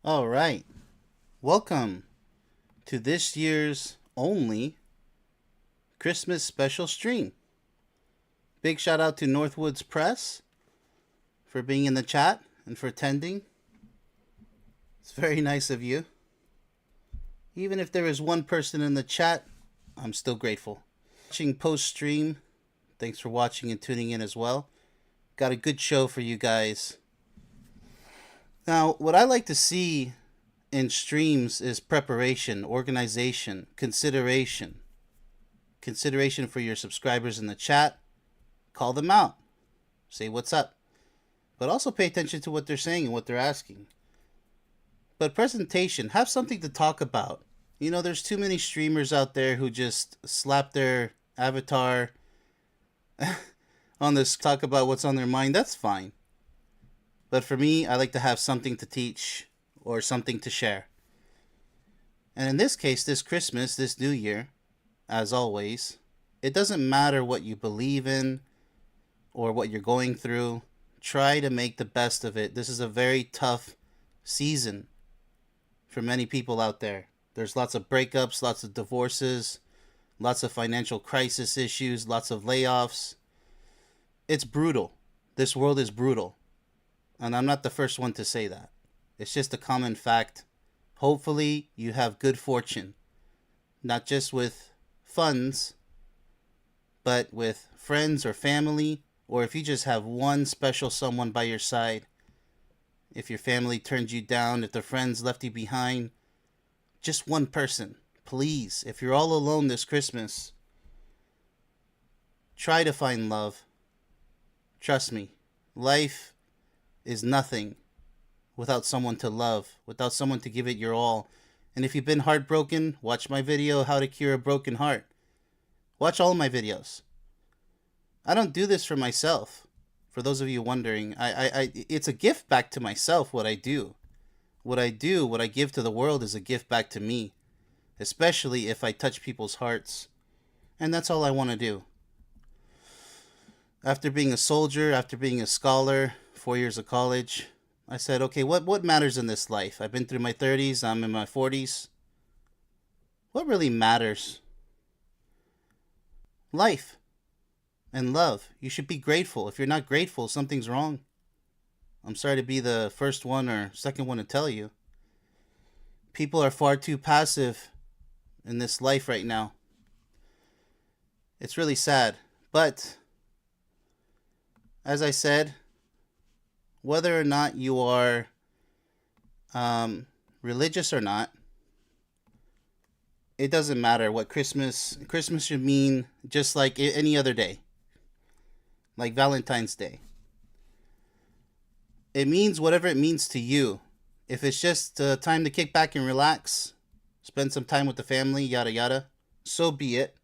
All right. Welcome to this year's only Christmas special stream. Big shout out to Northwoods Press for being in the chat and for attending. It's very nice of you. Even if there is one person in the chat, I'm still grateful. Watching post stream, thanks for watching and tuning in as well. Got a good show for you guys. Now, what I like to see in streams is preparation, organization, consideration. Consideration for your subscribers in the chat. Call them out. Say what's up. But also pay attention to what they're saying and what they're asking. But presentation, have something to talk about. You know, there's too many streamers out there who just slap their avatar on this, talk about what's on their mind. That's fine. But for me, I like to have something to teach or something to share. And in this case, this Christmas, this New Year, as always, it doesn't matter what you believe in or what you're going through. Try to make the best of it. This is a very tough season for many people out there. There's lots of breakups, lots of divorces, lots of financial crisis issues, lots of layoffs. It's brutal. This world is brutal. And I'm not the first one to say that. It's just a common fact. Hopefully you have good fortune. Not just with funds, but with friends or family, or if you just have one special someone by your side. If your family turned you down, if the friends left you behind, just one person. Please, if you're all alone this Christmas, try to find love. Trust me, life is nothing without someone to love, without someone to give it your all. And if you've been heartbroken, watch my video, How to Cure a Broken Heart. Watch all my videos. I don't do this for myself. For those of you wondering, it's a gift back to myself, what I do. What I give to the world is a gift back to me. Especially if I touch people's hearts. And that's all I want to do. After being a soldier, after being a scholar, 4 years of college, I said, okay, what matters in this life? I've been through my 30s, I'm in my 40s. What really matters? Life and love. You should be grateful. If you're not grateful, something's wrong. I'm sorry to be the first one or second one to tell you. People are far too passive in this life right now. It's really sad. But as I said, whether or not you are religious or not, it doesn't matter what Christmas should mean, just like any other day, like Valentine's Day. It means whatever it means to you. If it's just time to kick back and relax, spend some time with the family, yada yada, so be it.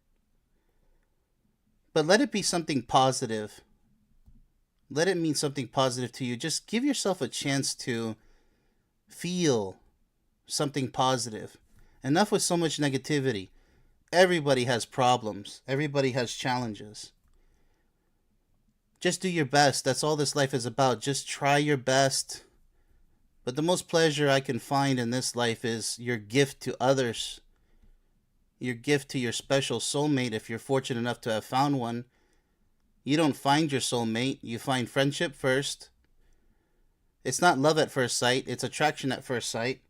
But let it be something positive. Let it mean something positive to you. Just give yourself a chance to feel something positive. Enough with so much negativity. Everybody has problems. Everybody has challenges. Just do your best. That's all this life is about. Just try your best. But the most pleasure I can find in this life is your gift to others. Your gift to your special soulmate if you're fortunate enough to have found one. You don't find your soulmate. You find friendship first. It's not love at first sight. It's attraction at first sight.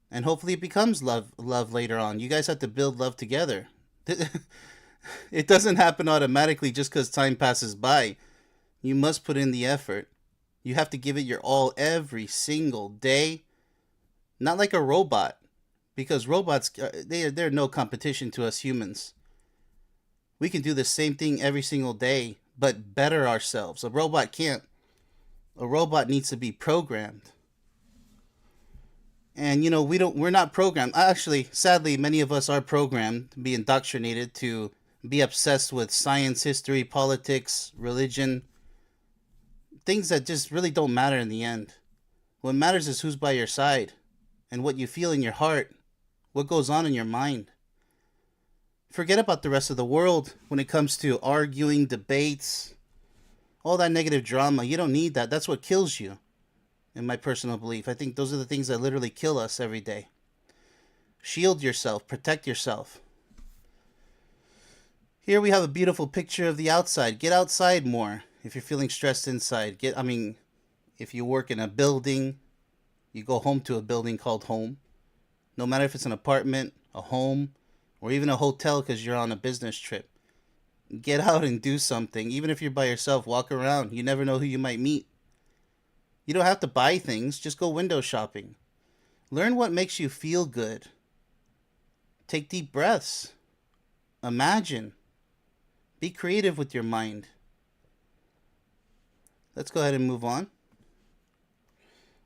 And hopefully it becomes love later on. You guys have to build love together. It doesn't happen automatically just because time passes by. You must put in the effort. You have to give it your all every single day. Not like a robot. Because robots, they're no competition to us humans. We can do the same thing every single day, but better ourselves. A robot can't. A robot needs to be programmed. And we're not programmed. Actually, sadly, many of us are programmed to be indoctrinated, to be obsessed with science, history, politics, religion. Things that just really don't matter in the end. What matters is who's by your side and what you feel in your heart, what goes on in your mind. Forget about the rest of the world when it comes to arguing, debates, all that negative drama. You don't need that. That's what kills you. in my personal belief. I think those are the things that literally kill us every day. Shield yourself, protect yourself. Here we have a beautiful picture of the outside. Get outside more if you're feeling stressed inside. If you work in a building, you go home to a building called home. No matter if it's an apartment, a home, or even a hotel because you're on a business trip. Get out and do something. Even if you're by yourself, walk around. You never know who you might meet. You don't have to buy things, just go window shopping. Learn what makes you feel good. Take deep breaths. Imagine. Be creative with your mind. Let's go ahead and move on.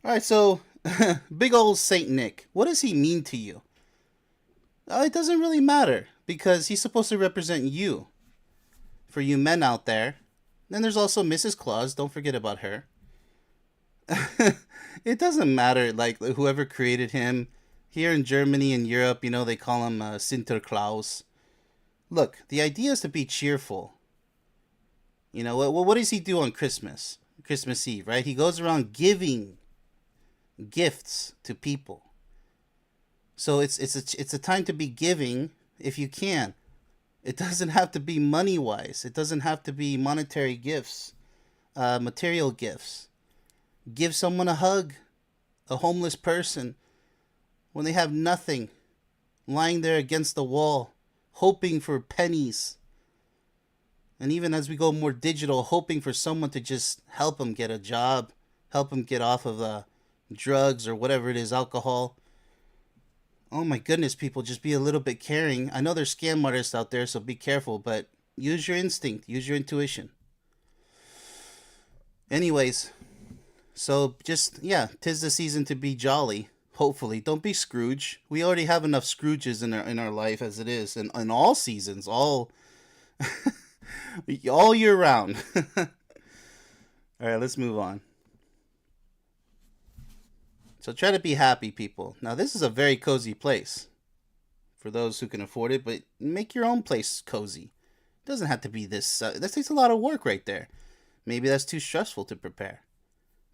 Alright, so big old Saint Nick. What does he mean to you? It doesn't really matter because he's supposed to represent you. For you men out there. Then there's also Mrs. Claus. Don't forget about her. It doesn't matter, like, whoever created him. Here in Germany and Europe, they call him Sinterklaas. Look, the idea is to be cheerful. What does he do on Christmas? Christmas Eve, right? He goes around giving gifts to people. So it's a time to be giving if you can. It doesn't have to be money-wise. It doesn't have to be monetary gifts, material gifts. Give someone a hug, a homeless person, when they have nothing, lying there against the wall, hoping for pennies. And even as we go more digital, hoping for someone to just help them get a job, help them get off of drugs or whatever it is, alcohol. Oh my goodness, people, just be a little bit caring. I know there's scam artists out there, so be careful, but use your instinct, use your intuition. Anyways, so just, yeah, 'tis the season to be jolly. Hopefully, don't be Scrooge. We already have enough Scrooges in our life as it is, and in all seasons, all year round. All right, let's move on. So try to be happy, people. Now, this is a very cozy place for those who can afford it, but make your own place cozy. It doesn't have to be this. That takes a lot of work right there. Maybe that's too stressful to prepare.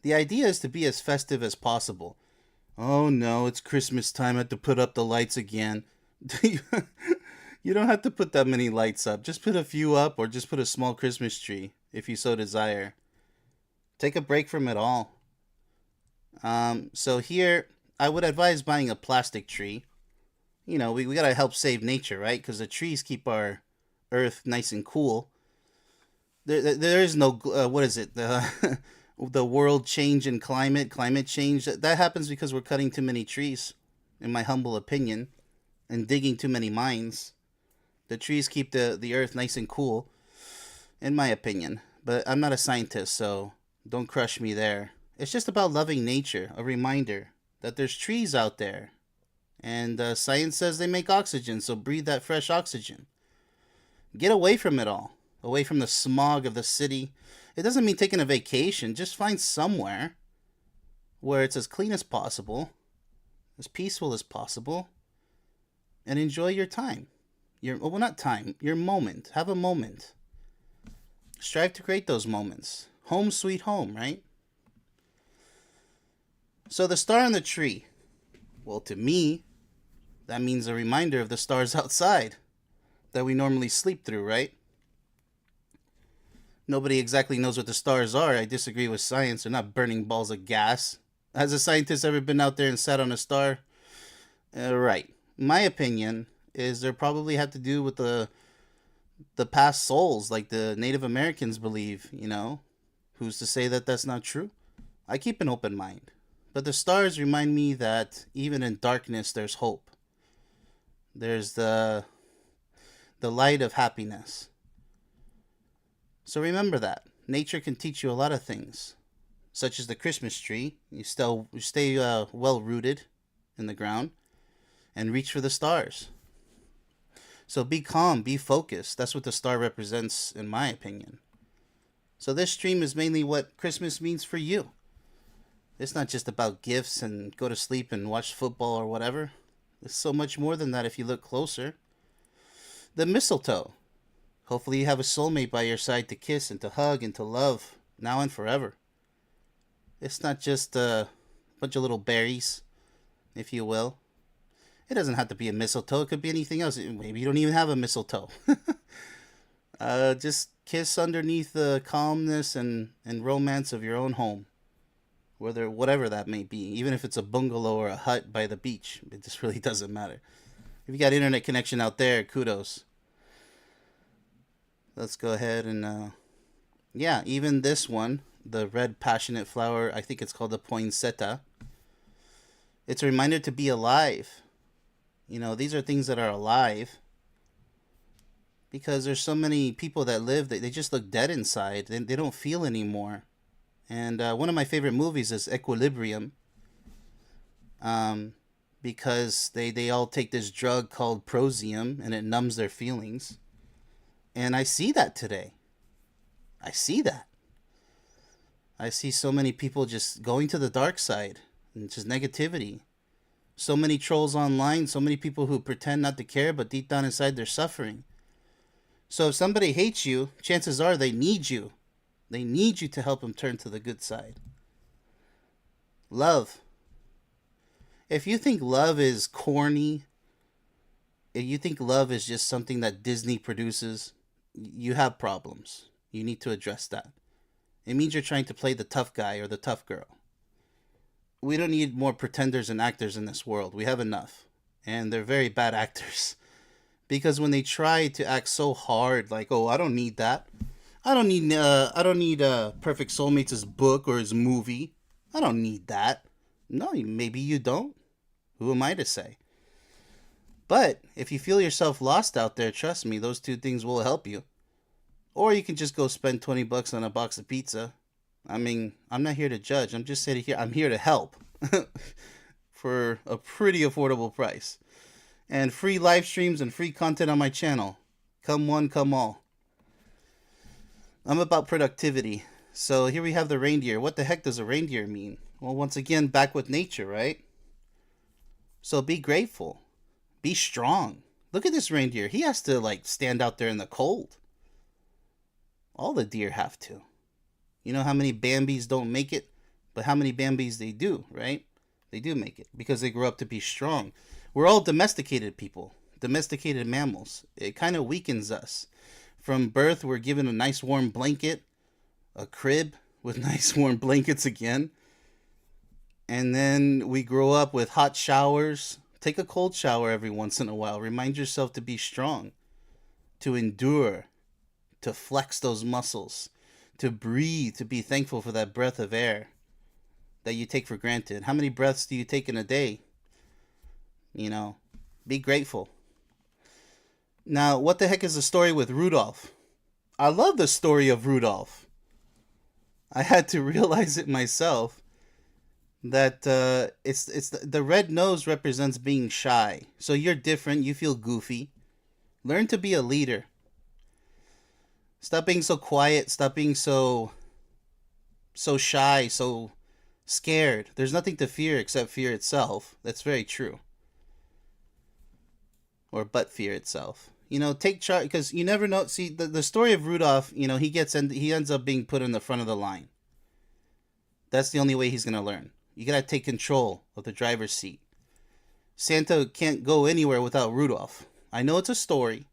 The idea is to be as festive as possible. Oh no, it's Christmas time. I have to put up the lights again. You don't have to put that many lights up. Just put a few up or just put a small Christmas tree if you so desire. Take a break from it all. So here, I would advise buying a plastic tree. We gotta help save nature, right? Because the trees keep our earth nice and cool. There is no, what is it? The world change in climate change. That happens because we're cutting too many trees, in my humble opinion, and digging too many mines. The trees keep the earth nice and cool, in my opinion. But I'm not a scientist, so don't crush me there. It's just about loving nature, a reminder that there's trees out there. And science says they make oxygen, so breathe that fresh oxygen. Get away from it all, away from the smog of the city. It doesn't mean taking a vacation. Just find somewhere where it's as clean as possible, as peaceful as possible, and enjoy your time. Your moment. Have a moment. Strive to create those moments. Home sweet home, right? So the star on the tree. Well, to me, that means a reminder of the stars outside that we normally sleep through, right? Nobody exactly knows what the stars are. I disagree with science. They're not burning balls of gas. Has a scientist ever been out there and sat on a star? Right. My opinion is they probably have to do with the past souls, like the Native Americans believe, Who's to say that that's not true? I keep an open mind. But the stars remind me that even in darkness, there's hope. There's the light of happiness. So remember that. Nature can teach you a lot of things, such as the Christmas tree. You stay well rooted in the ground and reach for the stars. So be calm, be focused. That's what the star represents, in my opinion. So this stream is mainly what Christmas means for you. It's not just about gifts and go to sleep and watch football or whatever. There's so much more than that if you look closer. The mistletoe. Hopefully you have a soulmate by your side to kiss and to hug and to love now and forever. It's not just a bunch of little berries, if you will. It doesn't have to be a mistletoe. It could be anything else. Maybe you don't even have a mistletoe. Just kiss underneath the calmness and romance of your own home, whatever that may be. Even if it's a bungalow or a hut by the beach, it just really doesn't matter. If you got internet connection out there, kudos. Let's go ahead and yeah, even this one, the red passionate flower, I think it's called the poinsettia. It's a reminder to be alive. You know, these are things that are alive because there's so many people that live that they just look dead inside. They don't feel anymore. And one of my favorite movies is Equilibrium, um, because they all take this drug called Prozium and it numbs their feelings. And I see that today. I see that. I see so many people just going to the dark side and just negativity. So many trolls online, so many people who pretend not to care, but deep down inside they're suffering. So if somebody hates you, chances are they need you. They need you to help them turn to the good side. Love. If you think love is corny, if you think love is just something that Disney produces, you have problems. You need to address that. It means you're trying to play the tough guy or the tough girl. We don't need more pretenders and actors in this world. We have enough. And they're very bad actors. Because when they try to act so hard, like, oh, I don't need that. I don't need Perfect Soulmates' book or his movie. I don't need that. No, maybe you don't. Who am I to say? But if you feel yourself lost out there, trust me, those two things will help you. Or you can just go spend $20 on a box of pizza. I mean, I'm not here to judge. I'm just sitting here. I'm here to help for a pretty affordable price. And free live streams and free content on my channel. Come one, come all. I'm about productivity. So here we have the reindeer. What the heck does a reindeer mean? Well, once again, back with nature, right? So be grateful. Be strong. Look at this reindeer. He has to, like, stand out there in the cold. All the deer have to. You know how many Bambis don't make it? But how many Bambis they do, right? They do make it because they grow up to be strong. We're all domesticated people, domesticated mammals. It kind of weakens us. From birth, we're given a nice warm blanket, a crib with nice warm blankets again. And then we grow up with hot showers. Take a cold shower every once in a while. Remind yourself to be strong, to endure, to flex those muscles, to breathe, to be thankful for that breath of air that you take for granted. How many breaths do you take in a day? You know, be grateful. Now, what the heck is the story with Rudolph? I love the story of Rudolph. I had to realize it myself that it's the red nose represents being shy. So you're different. You feel goofy. Learn to be a leader. Stop being so quiet. Stop being so shy, so scared. There's nothing to fear except fear itself. That's very true. Or but fear itself. You know, take charge because you never know. See, the story of Rudolph, you know, he ends up being put in the front of the line. That's the only way he's going to learn. You got to take control of the driver's seat. Santa can't go anywhere without Rudolph. I know it's a story.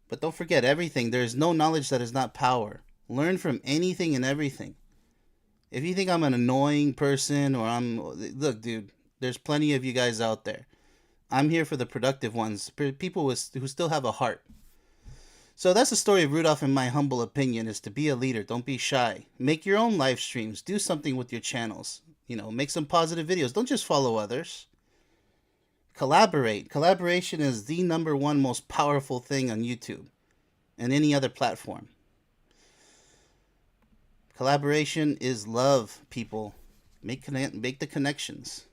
But don't forget everything. There is no knowledge that is not power. Learn from anything and everything. If you think I'm an annoying person or look, dude, there's plenty of you guys out there. I'm here for the productive ones, people who still have a heart. So that's the story of Rudolph, in my humble opinion, is to be a leader. Don't be shy. Make your own live streams. Do something with your channels. You know, make some positive videos. Don't just follow others. Collaborate. Collaboration is the #1 most powerful thing on YouTube and any other platform. Collaboration is love, people. Make the connections.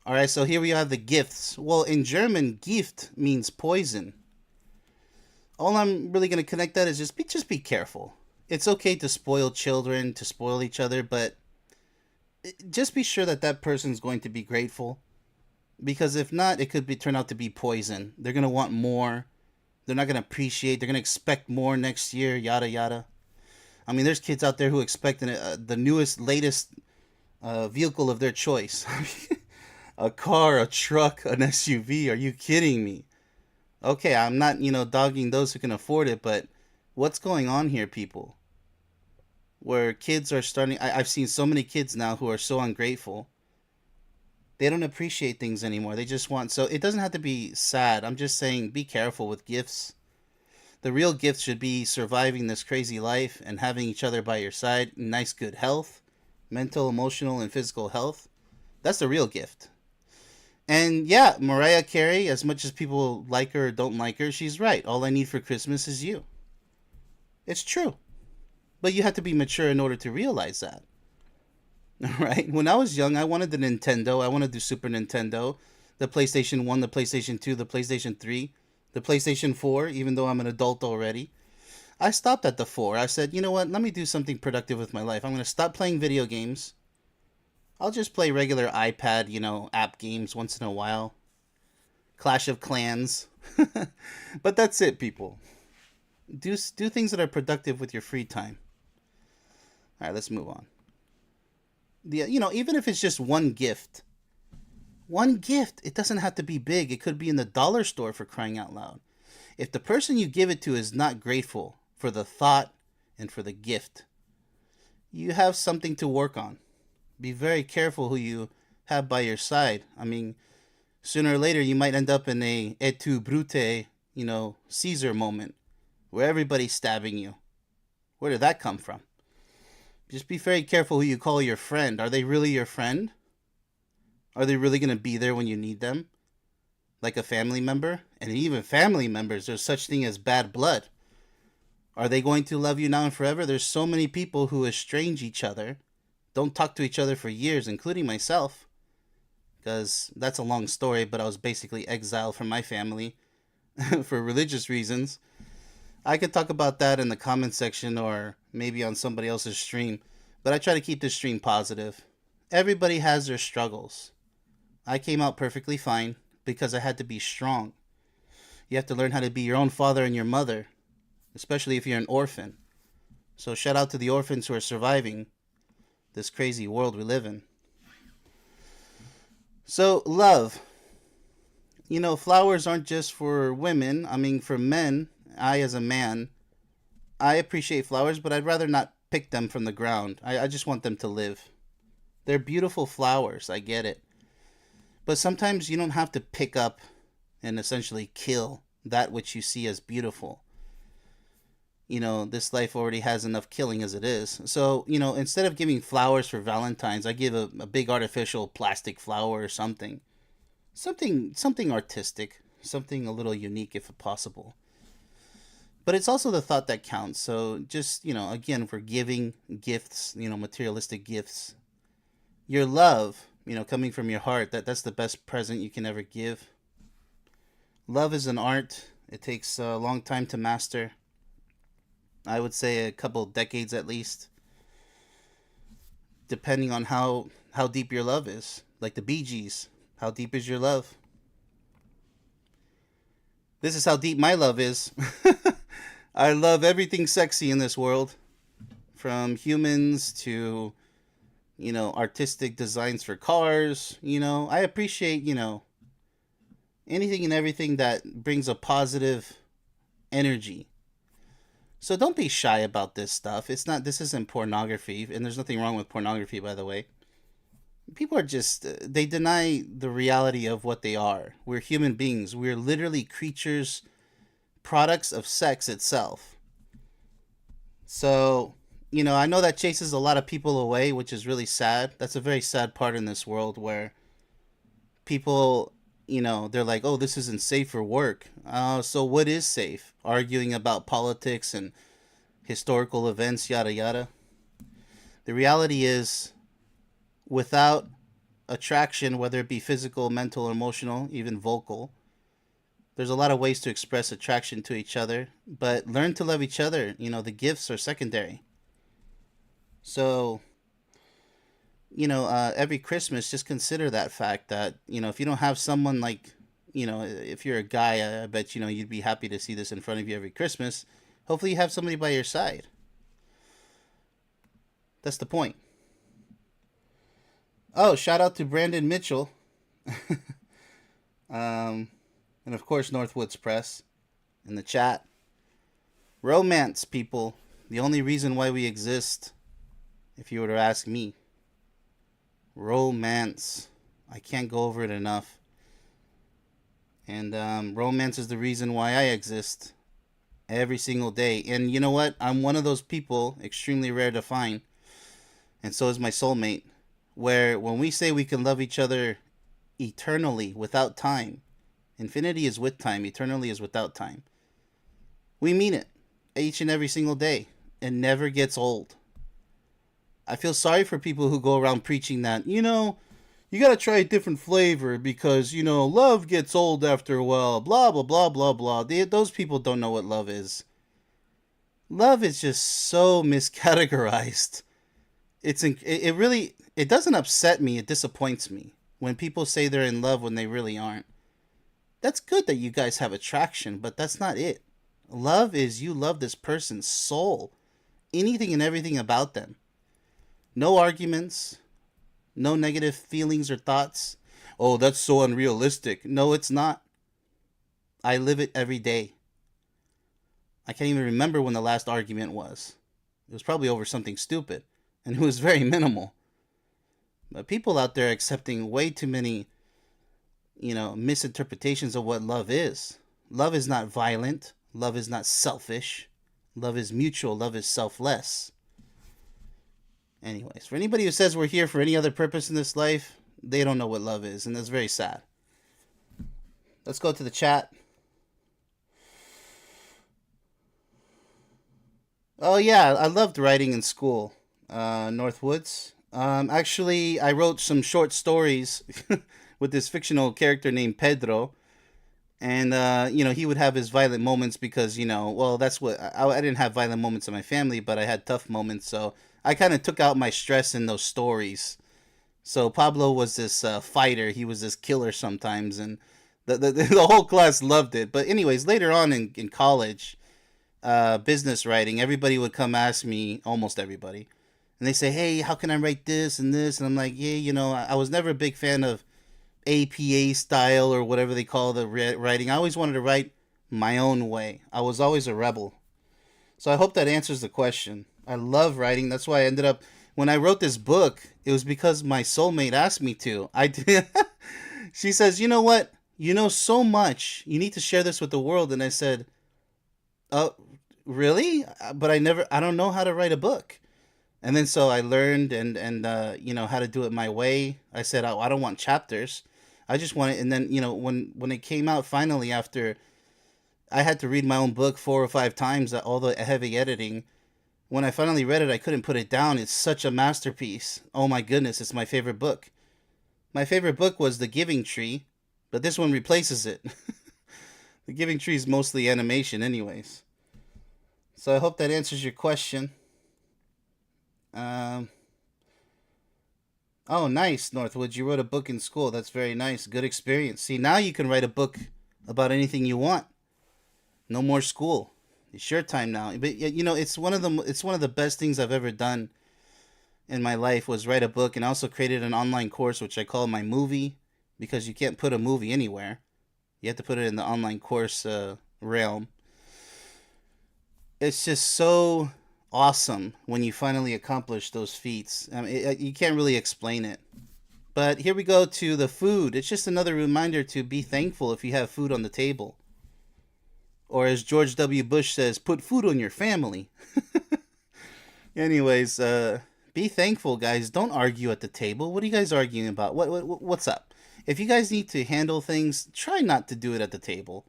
All right, so here we have the gifts. Well, in German, Gift means poison. All I'm really going to connect that is just be careful. It's okay to spoil children, to spoil each other, but just be sure that person's going to be grateful. Because if not, it could turn out to be poison. They're going to want more. They're not going to appreciate. They're going to expect more next year, yada, yada. I mean, there's kids out there who expect the newest, latest vehicle of their choice. A car, a truck, an SUV. Are you kidding me? Okay, I'm not, dogging those who can afford it, but what's going on here, people? Where kids are starting. I've seen so many kids now who are so ungrateful. They don't appreciate things anymore. They just want. So it doesn't have to be sad. I'm just saying be careful with gifts. The real gift should be surviving this crazy life and having each other by your side, nice, good health, mental, emotional, and physical health. That's the real gift. And yeah, Mariah Carey, as much as people like her or don't like her, she's right. All I need for Christmas is you. It's true. But you have to be mature in order to realize that. Right? When I was young, I wanted the Nintendo. I wanted the Super Nintendo, the PlayStation 1, the PlayStation 2, the PlayStation 3, the PlayStation 4, even though I'm an adult already. I stopped at the 4. I said, you know what? Let me do something productive with my life. I'm going to stop playing video games. I'll just play regular iPad, app games once in a while. Clash of Clans. But that's it, people. Do things that are productive with your free time. All right, let's move on. Even if it's just one gift, it doesn't have to be big. It could be in the dollar store, for crying out loud. If the person you give it to is not grateful for the thought and for the gift, you have something to work on. Be very careful who you have by your side. I mean, sooner or later you might end up in a et tu brute, Caesar moment where everybody's stabbing you. Where did that come from? Just be very careful who you call your friend. Are they really your friend? Are they really going to be there when you need them? Like a family member? And even family members, there's such thing as bad blood. Are they going to love you now and forever? There's so many people who estrange each other, don't talk to each other for years, including myself. Because that's a long story, but I was basically exiled from my family for religious reasons. I could talk about that in the comment section or maybe on somebody else's stream, but I try to keep this stream positive. Everybody has their struggles. I came out perfectly fine because I had to be strong. You have to learn how to be your own father and your mother, especially if you're an orphan. So shout out to the orphans who are surviving this crazy world we live in. So, love. Flowers aren't just for women. I mean, for men, I as a man, I appreciate flowers, but I'd rather not pick them from the ground. I just want them to live. They're beautiful flowers, I get it. But sometimes you don't have to pick up and essentially kill that which you see as beautiful. This life already has enough killing as it is. So, instead of giving flowers for Valentine's, I give a big artificial plastic flower or something. Something artistic, something a little unique if possible. But it's also the thought that counts. So just, again, for giving gifts, materialistic gifts, your love, coming from your heart, that's the best present you can ever give. Love is an art. It takes a long time to master. I would say a couple decades at least, depending on how deep your love is. Like the Bee Gees, how deep is your love? This is how deep my love is. I love everything sexy in this world, from humans to, artistic designs for cars. I appreciate, anything and everything that brings a positive energy. So don't be shy about this stuff. This isn't pornography, and there's nothing wrong with pornography, by the way. People are just, they deny the reality of what they are. We're human beings. We're literally creatures, products of sex itself. So, I know that chases a lot of people away, which is really sad. That's a very sad part in this world where people, they're like, oh, this isn't safe for work. So what is safe? Arguing about politics and historical events, yada yada. The reality is, without attraction, whether it be physical, mental, emotional, even vocal, there's a lot of ways to express attraction to each other, but learn to love each other. The gifts are secondary. So, every Christmas, just consider that fact that, if you don't have someone like, if you're a guy, I bet, you'd be happy to see this in front of you every Christmas. Hopefully you have somebody by your side. That's the point. Oh, shout out to Brandon Mitchell. um, and of course, Northwoods Press in the chat. Romance, people. The only reason why we exist, if you were to ask me. Romance. I can't go over it enough. And romance is the reason why I exist every single day. And you know what? I'm one of those people, extremely rare to find, and so is my soulmate, where when we say we can love each other eternally without time, infinity is with time, eternally is without time, we mean it each and every single day. It never gets old. I feel sorry for people who go around preaching that, you gotta try a different flavor because, love gets old after a while, blah, blah, blah, blah, blah. Those people don't know what love is. Love is just so miscategorized. It really, it doesn't upset me, it disappoints me when people say they're in love when they really aren't. That's good that you guys have attraction, but that's not it. Love is you love this person's soul, anything and everything about them. No arguments, no negative feelings or thoughts. Oh, that's so unrealistic. No, it's not. I live it every day. I can't even remember when the last argument was. It was probably over something stupid, and it was very minimal. But people out there are accepting way too many, misinterpretations of what love is. Love is not violent. Love is not selfish. Love is mutual. Love is selfless. Anyways, for anybody who says we're here for any other purpose in this life, they don't know what love is, and that's very sad. Let's go to the chat. Oh yeah, I loved writing in school, Northwoods. Actually, I wrote some short stories with this fictional character named Pedro, and he would have his violent moments because that's what I didn't have violent moments in my family, but I had tough moments, so I kind of took out my stress in those stories. So Pablo was this fighter. He was this killer sometimes, and the whole class loved it. But anyways, later on in college, business writing, everybody would come ask me, almost everybody, and they say, "Hey, how can I write this and this?" And I'm like, "Yeah, I was never a big fan of APA style or whatever they call the writing. I always wanted to write my own way. I was always a rebel." So I hope that answers the question. I love writing. That's why I ended up, when I wrote this book, it was because my soulmate asked me to. I did. She says, "You know what? You know so much. You need to share this with the world." And I said, "Oh, really? But I don't know how to write a book." And then so I learned and how to do it my way. I said, "Oh, I don't want chapters. I just want it." And then, when it came out finally, after I had to read my own book 4 or 5 times, all the heavy editing, when I finally read it, I couldn't put it down. It's such a masterpiece. Oh my goodness, it's my favorite book. My favorite book was The Giving Tree, but this one replaces it. The Giving Tree is mostly animation anyways. So I hope that answers your question. Um, oh, nice, Northwoods. You wrote a book in school. That's very nice. Good experience. See, now you can write a book about anything you want. No more school. It's your time now. But it's one of the best things I've ever done in my life was write a book, and I also created an online course which I call my movie, because you can't put a movie anywhere. You have to put it in the online course realm. It's just so awesome when you finally accomplish those feats. I mean, you can't really explain it. But here we go to the food. It's just another reminder to be thankful if you have food on the table. Or as George W. Bush says, put food on your family. Anyways, be thankful, guys. Don't argue at the table. What are you guys arguing about? What's up? If you guys need to handle things, try not to do it at the table.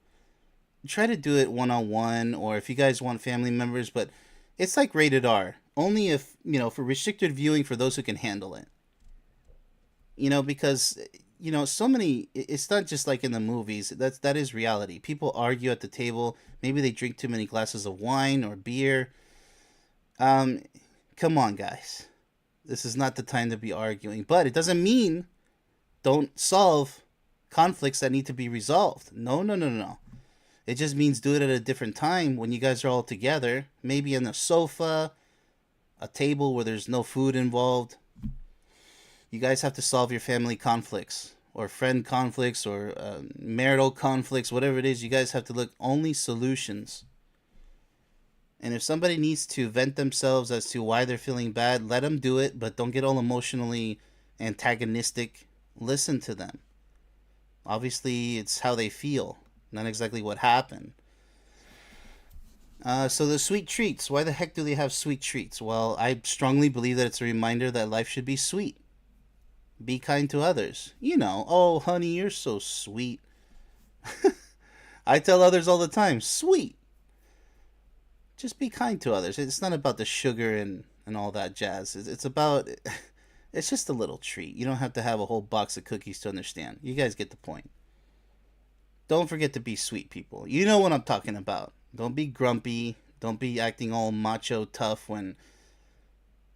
Try to do it one-on-one, or if you guys want family members, but it's like rated R. Only if, for restricted viewing for those who can handle it. Because so many, it's not just like in the movies. That is reality. People argue at the table. Maybe they drink too many glasses of wine or beer. Come on, guys. This is not the time to be arguing. But it doesn't mean don't solve conflicts that need to be resolved. No, no, no, no. It just means do it at a different time when you guys are all together. Maybe on the sofa, a table where there's no food involved. You guys have to solve your family conflicts or friend conflicts or marital conflicts, whatever it is. You guys have to look only solutions. And if somebody needs to vent themselves as to why they're feeling bad, let them do it, but don't get all emotionally antagonistic. Listen to them. Obviously, it's how they feel, not exactly what happened. So the sweet treats. Why the heck do they have sweet treats? Well, I strongly believe that it's a reminder that life should be sweet. Be kind to others. You know, oh, honey, you're so sweet. I tell others all the time, sweet. Just be kind to others. It's not about the sugar and all that jazz. It's about, it's just a little treat. You don't have to have a whole box of cookies to understand. You guys get the point. Don't forget to be sweet, people. You know what I'm talking about. Don't be grumpy. Don't be acting all macho tough when,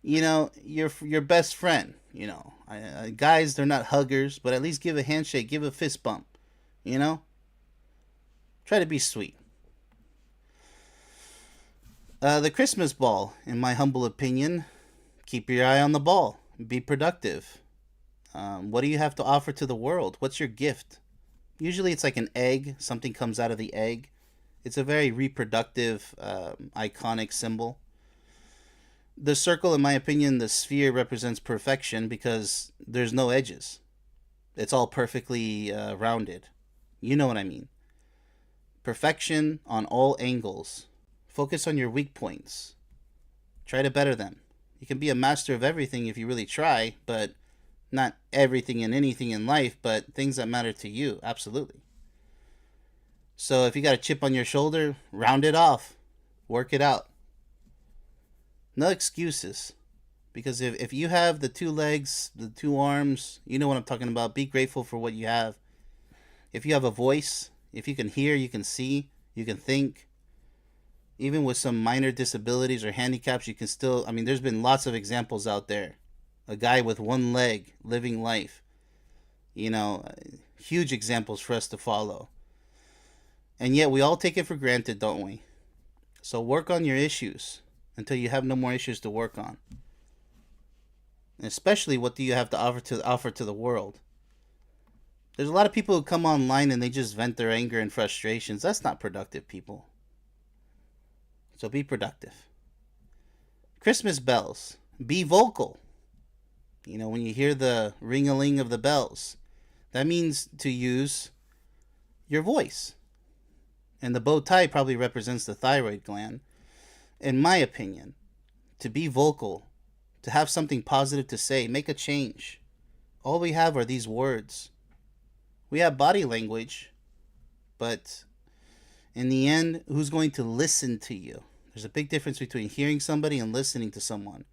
you know, your best friend. You know, guys, they're not huggers, but at least give a handshake, give a fist bump. You know, try to be sweet. The Christmas ball, in my humble opinion, keep your eye on the ball. Be productive. What do you have to offer to the world? What's your gift? Usually it's like an egg. Something comes out of the egg. It's a very reproductive, iconic symbol. The circle, in my opinion, the sphere represents perfection because there's no edges. It's all perfectly rounded. You know what I mean. Perfection on all angles. Focus on your weak points. Try to better them. You can be a master of everything if you really try, but not everything and anything in life, but things that matter to you, absolutely. So if you got a chip on your shoulder, round it off. Work it out. No excuses. Because if you have the two legs, the two arms, you know what I'm talking about. Be grateful for what you have. If you have a voice, if you can hear, you can see, you can think. Even with some minor disabilities or handicaps, you can still, I mean, there's been lots of examples out there. A guy with one leg living life. You know, huge examples for us to follow. And yet we all take it for granted, don't we? So work on your issues until you have no more issues to work on. And especially, what do you have to offer to the world? There's a lot of people who come online and they just vent their anger and frustrations. That's not productive, people. So be productive. Christmas bells. Be vocal. You know, when you hear the ring-a-ling of the bells, that means to use your voice. And the bow tie probably represents the thyroid gland. In my opinion, to be vocal, to have something positive to say, make a change. All we have are these words. We have body language, but in the end, who's going to listen to you? There's a big difference between hearing somebody and listening to someone.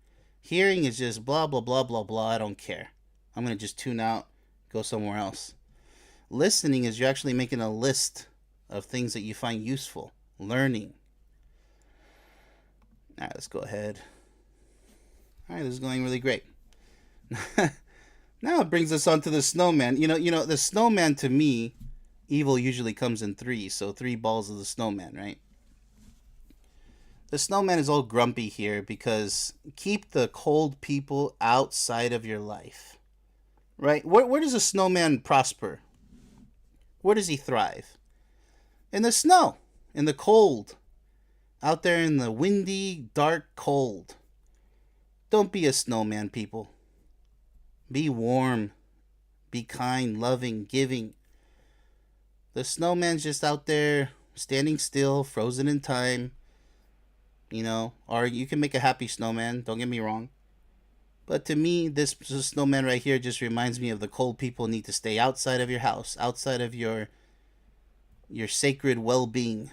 Hearing is just blah, blah, blah, blah, blah. I don't care. I'm going to just tune out, go somewhere else. Listening is you're actually making a list of things that you find useful. Learning. All right, let's go ahead. All right, this is going really great. Now it brings us on to the snowman. You know, the snowman, to me, evil usually comes in threes. So 3 balls of the snowman, right? The snowman is all grumpy here because keep the cold people outside of your life. Right? Where does a snowman prosper? Where does he thrive? In the snow. In the cold. Out there in the windy, dark cold. Don't be a snowman, people. Be warm. Be kind, loving, giving. The snowman's just out there standing still, frozen in time. You know, or you can make a happy snowman, don't get me wrong. But to me, this snowman right here just reminds me of the cold people need to stay outside of your house, outside of your sacred well-being.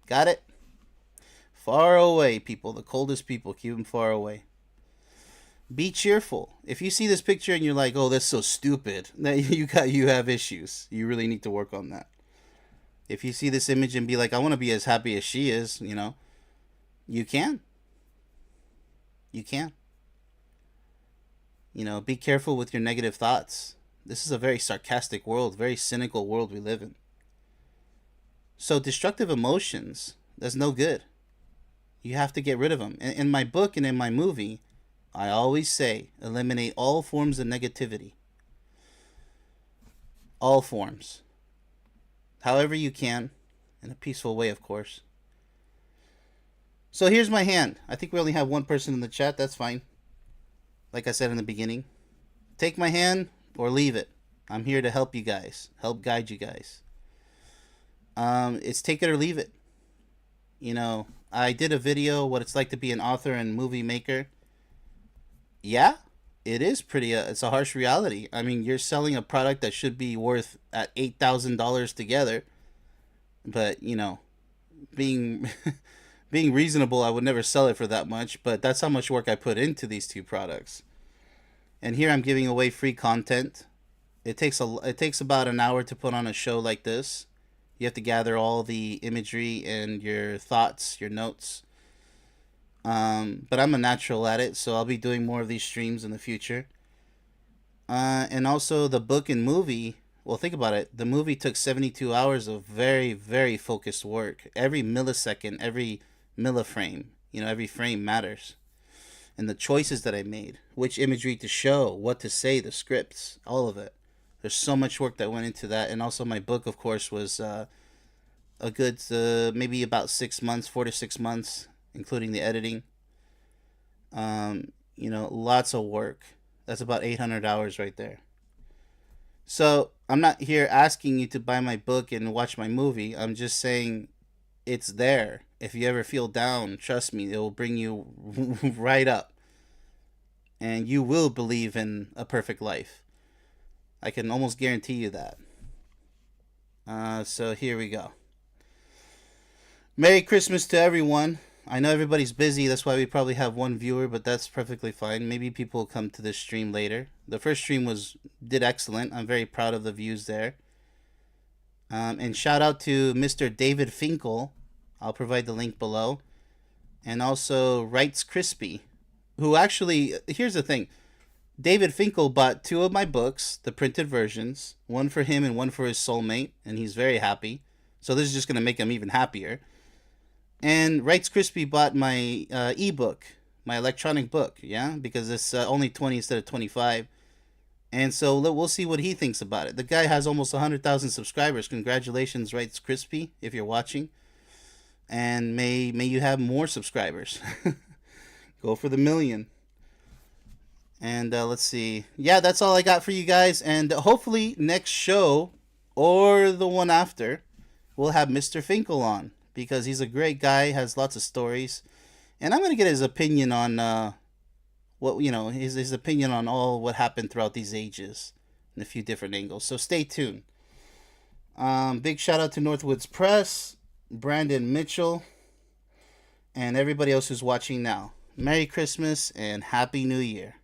Got it? Far away, people. The coldest people, keep them far away. Be cheerful. If you see this picture and you're like, oh, that's so stupid, you have issues. You really need to work on that. If you see this image and be like, I want to be as happy as she is, you know, you can. You can. You know, be careful with your negative thoughts. This is a very sarcastic world, very cynical world we live in. So destructive emotions, that's no good. You have to get rid of them. In my book and in my movie, I always say eliminate all forms of negativity. All forms. However you can, in a peaceful way, of course. So here's my hand. I think we only have one person in the chat. That's fine. Like I said in the beginning, take my hand or leave it. I'm here to help you guys, help guide you guys. It's take it or leave it. You know, I did a video what it's like to be an author and movie maker. Yeah, it is pretty. It's a harsh reality. I mean, you're selling a product that should be worth at $8,000 together, but you know, being being reasonable, I would never sell it for that much. But that's how much work I put into these two products. And here I'm giving away free content. It takes about an hour to put on a show like this. You have to gather all the imagery and your thoughts, your notes. But I'm a natural at it, so I'll be doing more of these streams in the future. And also the book and movie. Well, think about it. The movie took 72 hours of very, very focused work. Every millisecond, every milliframe, you know, every frame matters. And the choices that I made, which imagery to show, what to say, the scripts, all of it. There's so much work that went into that. And also my book, of course, was a good maybe about 6 months, 4 to 6 months, including the editing. You know, lots of work. That's about 800 hours right there. So I'm not here asking you to buy my book and watch my movie. I'm just saying it's there. If you ever feel down, trust me, it will bring you right up. And you will believe in a perfect life. I can almost guarantee you that. So here we go. Merry Christmas to everyone. I know everybody's busy. That's why we probably have one viewer, but that's perfectly fine. Maybe people will come to this stream later. The first stream did excellent. I'm very proud of the views there. And shout out to Mr. David Finkel. I'll provide the link below. And also Wrights Crispy, who actually, here's the thing. David Finkel bought 2 of my books, the printed versions, one for him and one for his soulmate, and he's very happy. So this is just going to make him even happier. And Wrights Crispy bought my ebook, my electronic book, yeah, because it's only 20 instead of 25. And so we'll see what he thinks about it. The guy has almost 100,000 subscribers. Congratulations, Wrights Crispy, if you're watching. And may you have more subscribers. Go for the 1,000,000. And let's see. Yeah, that's all I got for you guys. And hopefully next show or the one after, we'll have Mr. Finkel on. Because he's a great guy, has lots of stories. And I'm going to get his opinion on his opinion on all what happened throughout these ages in a few different angles. So stay tuned. Big shout out to Northwoods Press, Brandon Mitchell, and everybody else who's watching now. Merry Christmas and Happy New Year.